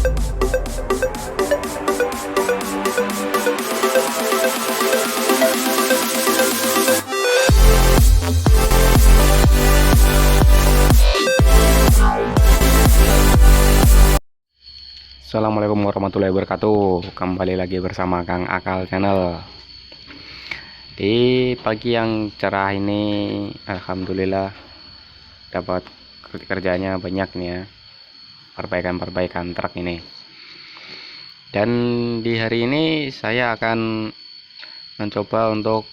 Assalamualaikum warahmatullahi wabarakatuh. Kembali lagi bersama Kang Akal Channel. Di pagi yang cerah ini alhamdulillah dapat kerjanya banyak nih ya, perbaikan truk ini. Dan di hari ini saya akan mencoba untuk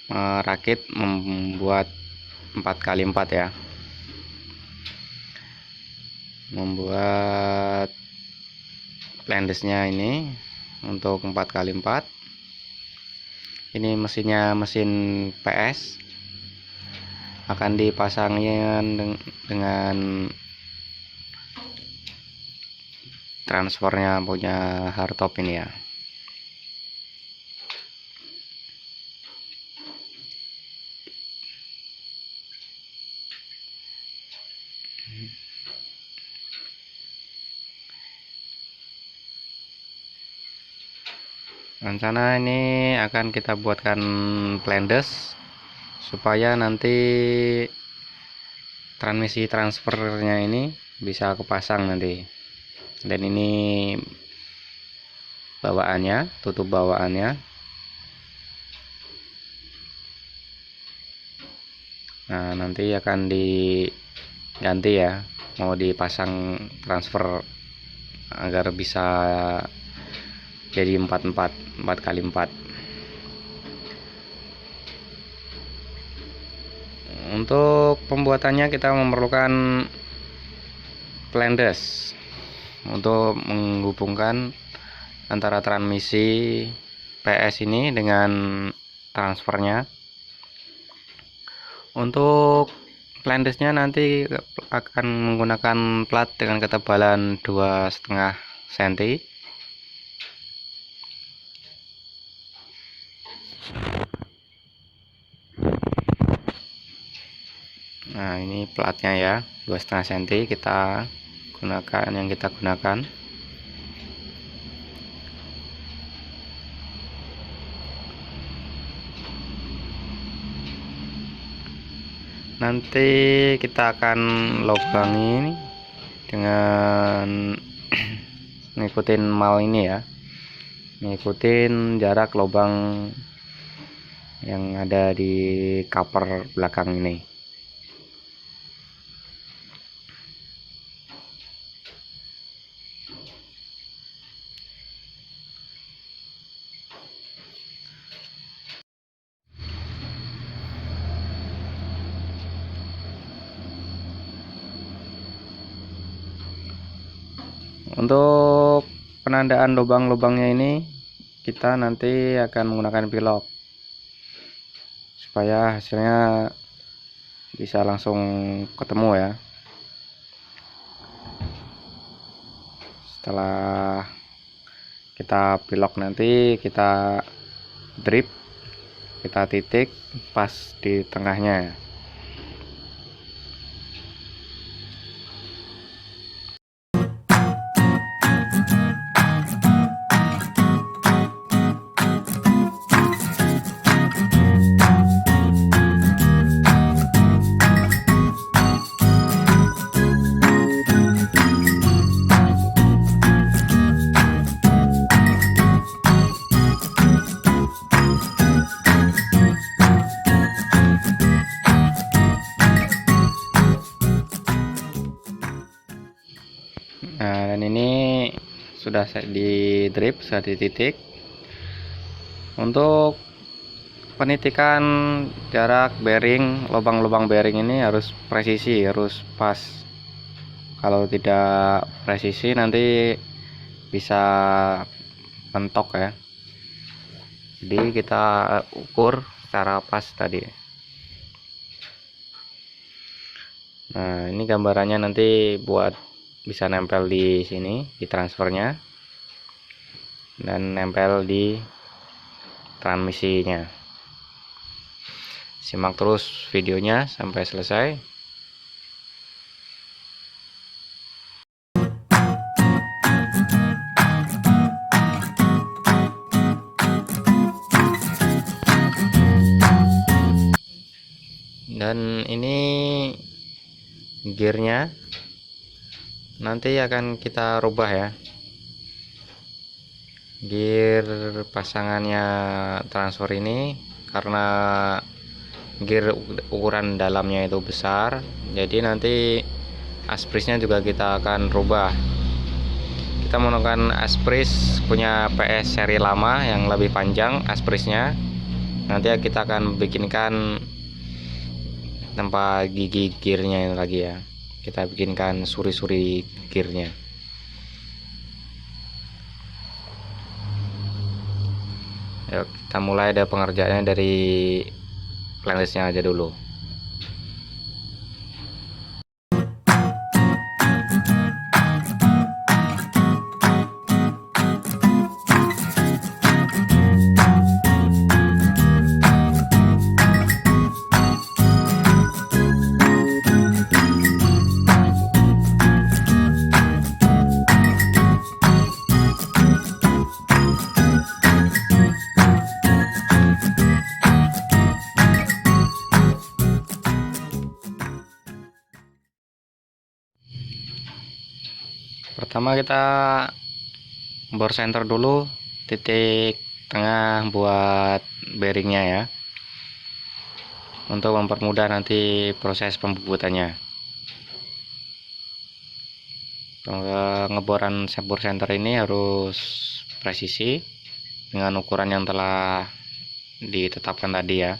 merakit membuat 4x4 ya, membuat landesnya ini untuk 4x4. Ini mesinnya mesin PS, akan dipasangin dengan transfernya punya hardtop ini ya. Rencana ini akan kita buatkan plandes supaya nanti transmisi transfernya ini bisa kepasang nanti. Dan ini bawaannya, tutup bawaannya. Nah, nanti akan diganti ya, mau dipasang transfer agar bisa jadi 4x4. Untuk pembuatannya kita memerlukan plandes untuk menghubungkan antara transmisi PS ini dengan transfernya. Untuk plandesnya nanti akan menggunakan plat dengan ketebalan 2,5 cm. Nah, ini platnya ya, 2,5 cm kita gunakan. Nanti kita akan lubangi dengan ngikutin mal ini ya, ngikutin jarak lubang yang ada di cover belakang ini. Untuk penandaan lubang-lubangnya ini kita nanti akan menggunakan pilok supaya hasilnya bisa langsung ketemu ya. Setelah kita pilok nanti kita drip, kita titik pas di tengahnya. Nah, dan ini sudah di drip, sudah dititik. Untuk penitikan jarak bearing, lubang-lubang bearing ini harus presisi, harus pas. Kalau tidak presisi nanti bisa mentok ya. Jadi kita ukur secara pas tadi. Nah, ini gambarannya nanti buat bisa nempel di sini, di transfernya, dan nempel di transmisinya. Simak terus videonya sampai selesai. Dan ini gearnya nanti akan kita rubah ya, gear pasangannya transfer ini, karena gear ukuran dalamnya itu besar, jadi nanti asprisnya juga kita akan rubah. Kita menggunakan aspris punya PS seri lama yang lebih panjang asprisnya. Nanti kita akan bikinkan tempat gigi gearnya lagi ya, kita bikinkan suri-suri gearnya. Yuk, kita mulai ada pengerjaannya dari playlistnya aja dulu. Pertama kita bor center dulu, titik tengah buat bearingnya ya, untuk mempermudah nanti proses pembubutannya. Ngeboran bor center ini harus presisi dengan ukuran yang telah ditetapkan tadi ya.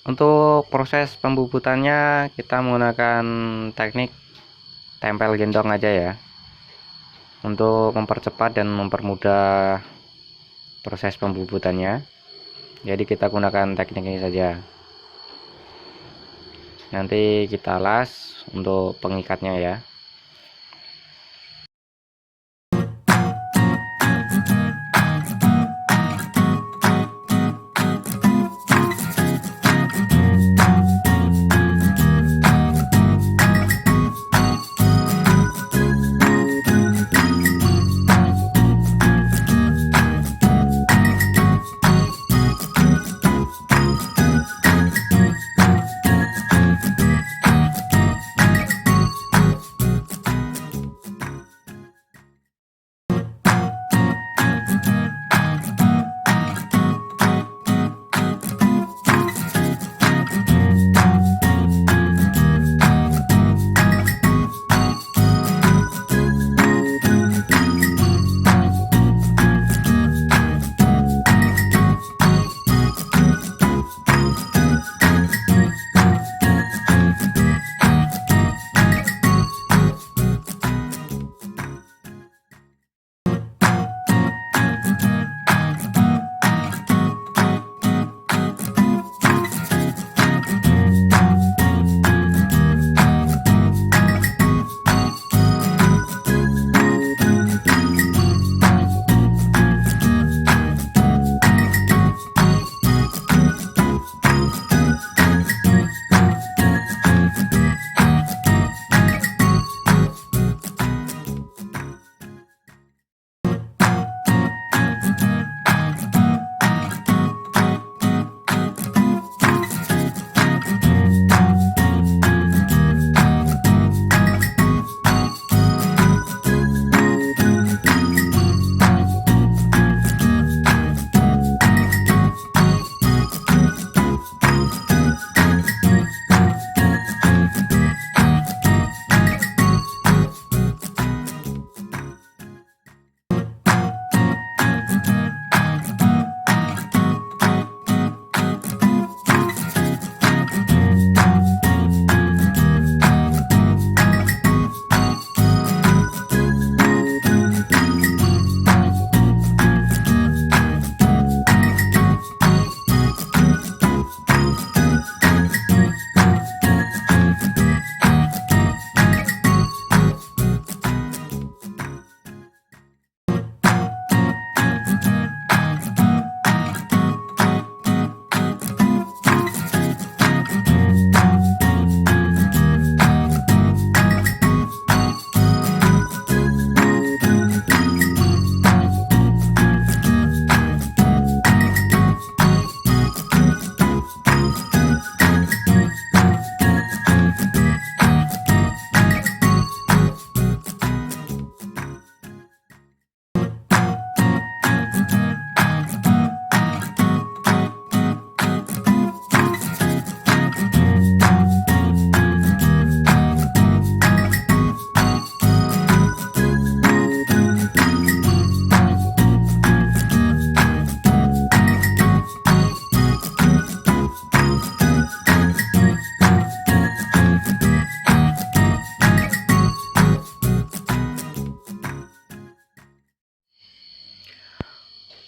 Untuk proses pembubutannya kita menggunakan teknik tempel gendong aja ya, untuk mempercepat dan mempermudah proses pembubutannya. Jadi kita gunakan teknik ini saja. Nanti kita las untuk pengikatnya ya.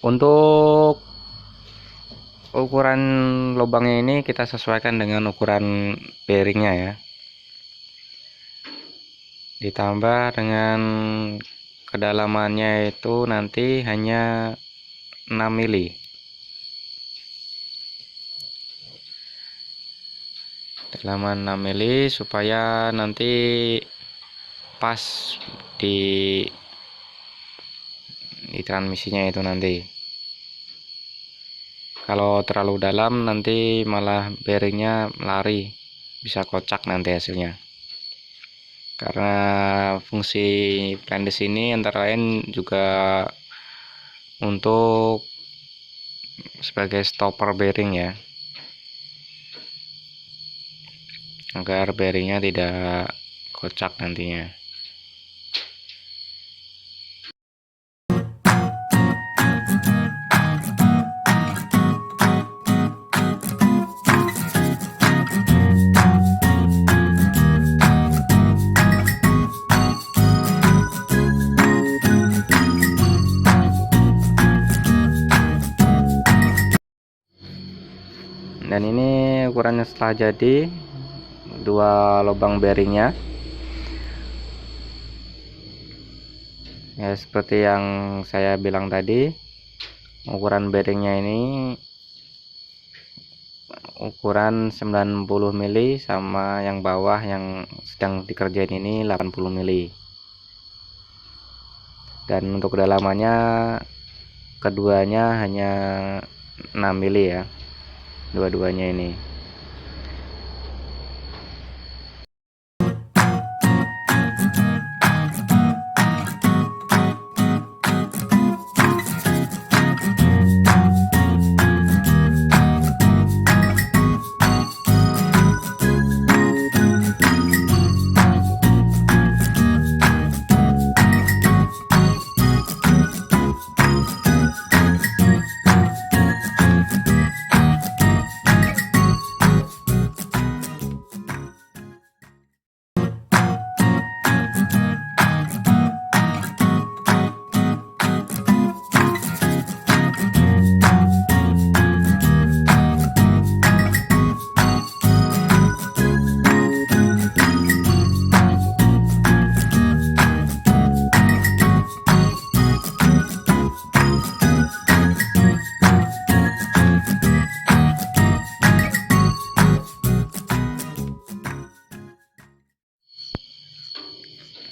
Untuk ukuran lubangnya ini kita sesuaikan dengan ukuran bearingnya ya, ditambah dengan kedalamannya itu nanti hanya 6 mili. Kedalaman 6 mili supaya nanti pas di transmisinya itu nanti. Kalau terlalu dalam nanti malah bearingnya lari, bisa kocak nanti hasilnya. Karena fungsi pendes ini antara lain juga untuk sebagai stopper bearing ya, agar bearingnya tidak kocak nantinya. Dan ini ukurannya setelah jadi, 2 lubang bearingnya ya, seperti yang saya bilang tadi. Ukuran bearingnya ini ukuran 90 mili, sama yang bawah yang sedang dikerjain ini 80 mili. Dan untuk kedalamannya keduanya hanya 6 mili ya, dua-duanya ini.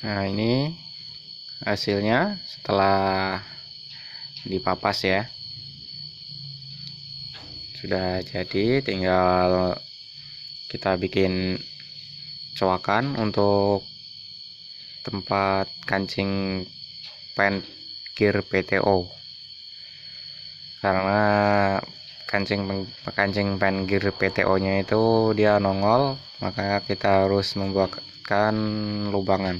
Nah, ini hasilnya setelah dipapas ya. Sudah jadi, tinggal kita bikin coakan untuk tempat kancing pen gear PTO. Karena kancing pen gear PTO nya itu dia nongol, maka kita harus membuatkan lubangan.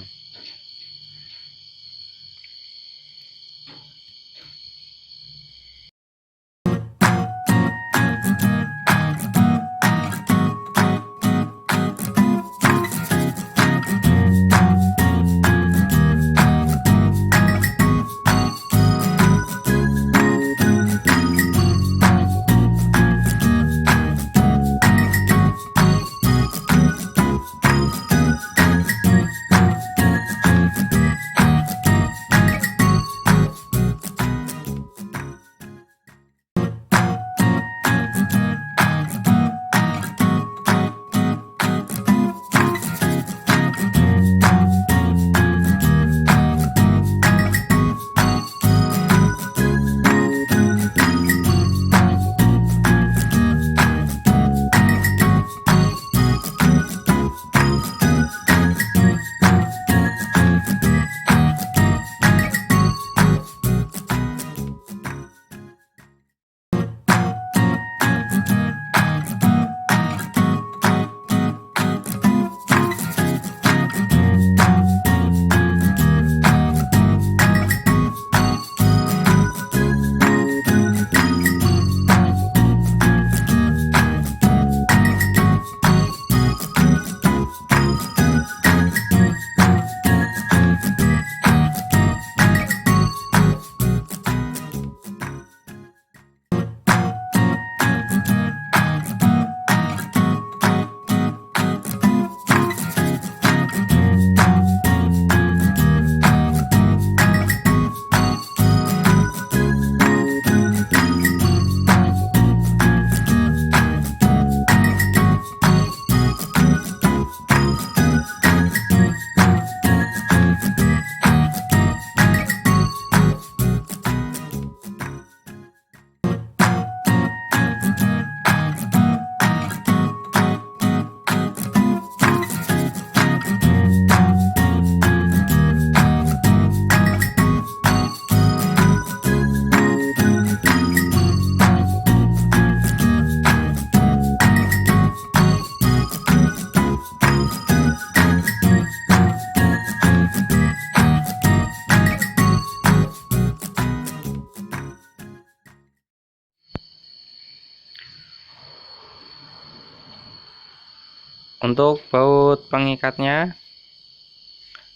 Untuk baut pengikatnya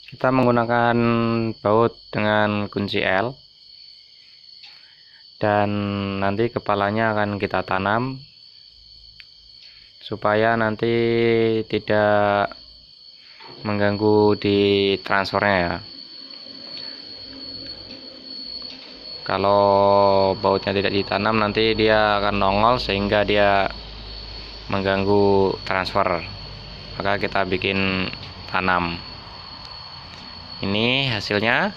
kita menggunakan baut dengan kunci L, dan nanti kepalanya akan kita tanam supaya nanti tidak mengganggu di transfernya ya. Kalau bautnya tidak ditanam nanti dia akan nongol sehingga dia mengganggu transfer, maka kita bikin tanam. Ini hasilnya.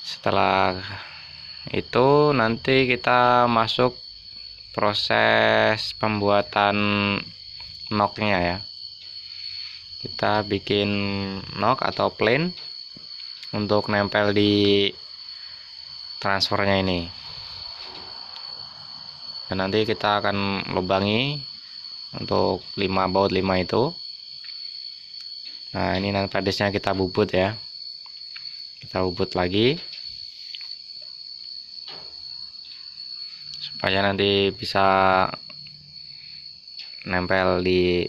Setelah itu nanti kita masuk proses pembuatan knocknya ya. Kita bikin knock atau plane untuk nempel di transfernya ini, dan nanti kita akan lubangi untuk 5 baut 5 itu. Nah, ini nanti pedesnya kita bubut ya, kita bubut lagi supaya nanti bisa nempel di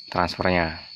transfernya.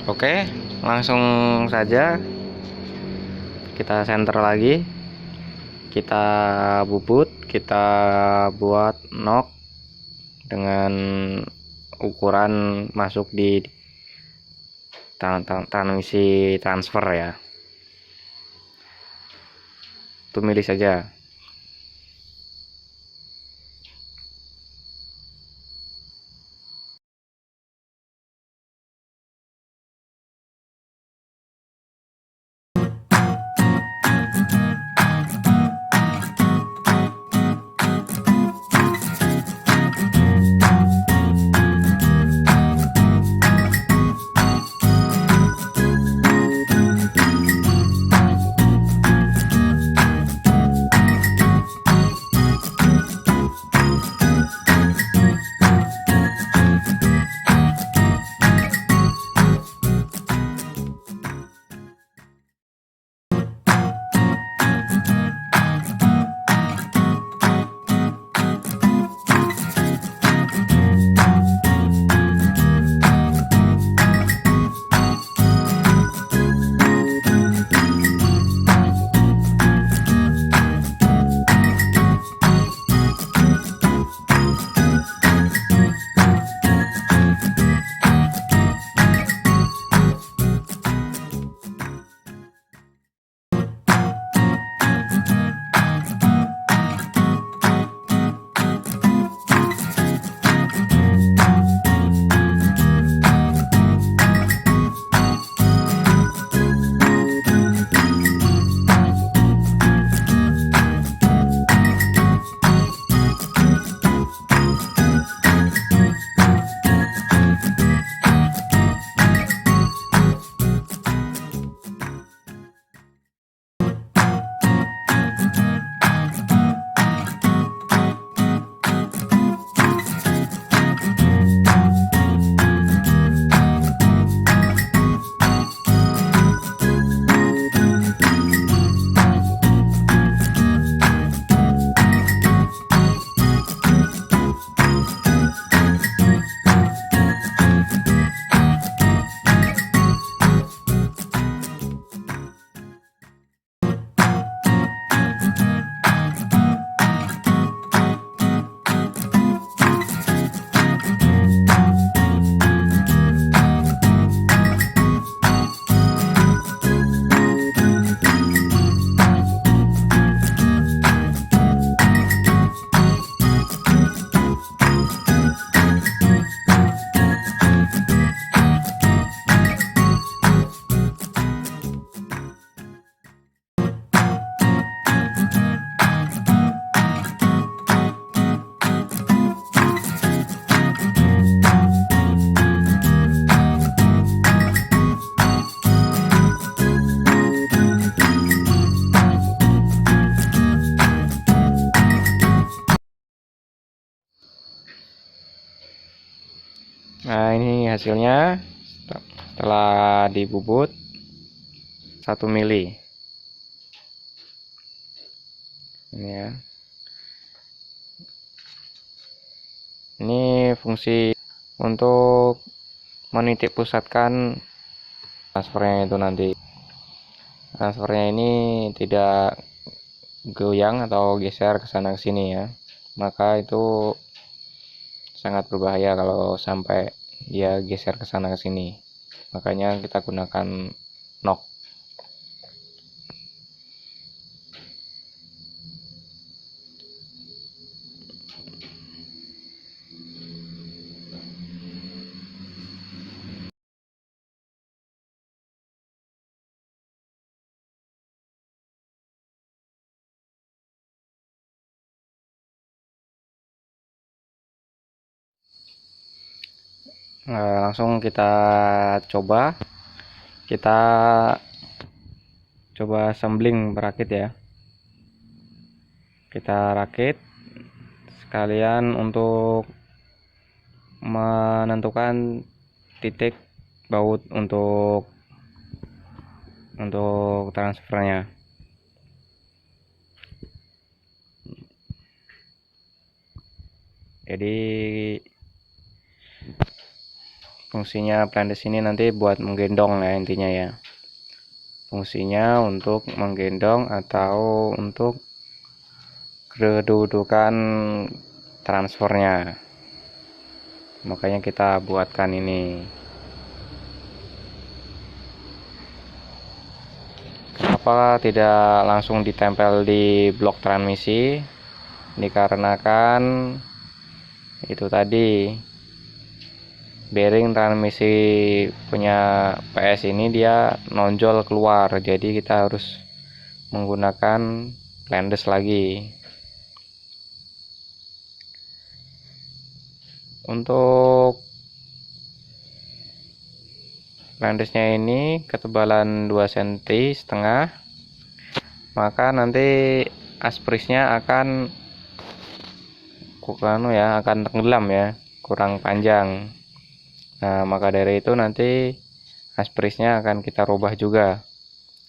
Oke, langsung saja kita senter lagi, kita bubut, kita buat knock dengan ukuran masuk di transmisi transfer ya. Itu milih saja. Nah, ini hasilnya setelah dibubut 1 mili. Ini ya. Ini fungsi untuk menitik pusatkan transfernya itu nanti. Transfernya ini tidak goyang atau geser ke sana ke sini ya. Maka itu sangat berbahaya kalau sampai dia geser ke sana ke sini. Makanya kita gunakan nok. Nah, langsung kita coba. Kita coba assembling berakit ya. Kita rakit sekalian untuk menentukan titik baut untuk transfernya. Jadi fungsinya plandes ini nanti buat menggendong ya intinya ya. Fungsinya untuk menggendong atau untuk kedudukan transfernya. Makanya kita buatkan ini. Kenapa tidak langsung ditempel di blok transmisi? Dikarenakan itu tadi, bearing transmisi punya PS ini dia nonjol keluar, jadi kita harus menggunakan plandes lagi. Untuk plandesnya ini ketebalan 2,5 cm, maka nanti asprisnya akan tenggelam ya, kurang panjang. Nah, maka dari itu nanti asprisnya akan kita rubah juga,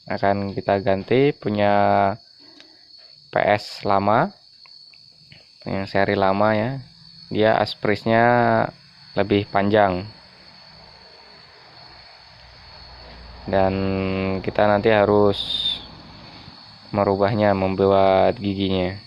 akan kita ganti punya PS lama yang seri lama ya, dia asprisnya lebih panjang dan kita nanti harus merubahnya, membuat giginya.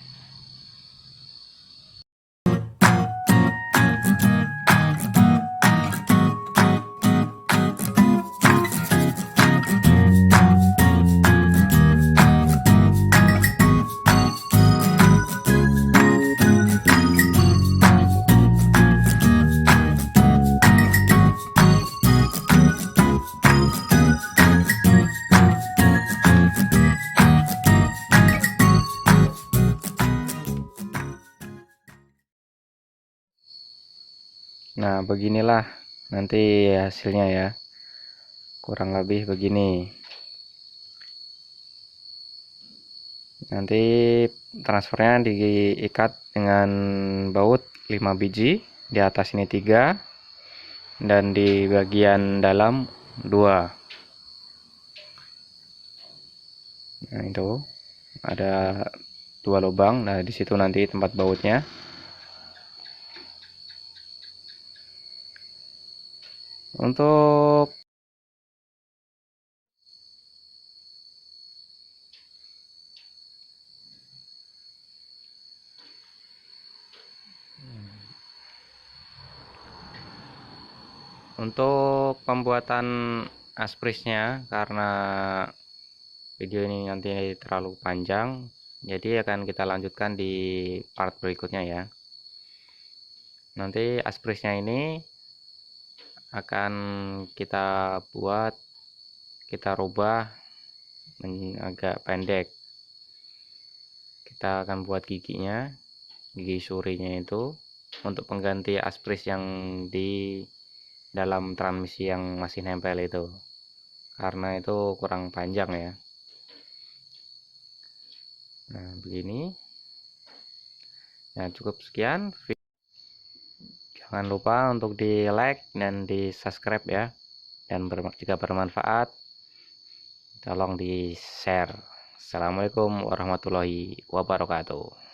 Nah, beginilah nanti hasilnya ya, kurang lebih begini. Nanti transfernya diikat dengan baut 5 biji, di atas ini 3 dan di bagian dalam 2. Nah, itu ada 2 lubang. Nah, di situ nanti tempat bautnya. Untuk pembuatan asprisnya, karena video ini nanti terlalu panjang, jadi akan kita lanjutkan di part berikutnya ya. Nanti asprisnya ini akan kita buat, kita rubah agak pendek. Kita akan buat giginya, gigi surinya itu untuk pengganti aspris yang di dalam transmisi yang masih nempel itu, karena itu kurang panjang ya. Nah, begini. Nah, cukup sekian. Jangan lupa untuk di like dan di subscribe ya, dan jika bermanfaat tolong di share. Assalamualaikum warahmatullahi wabarakatuh.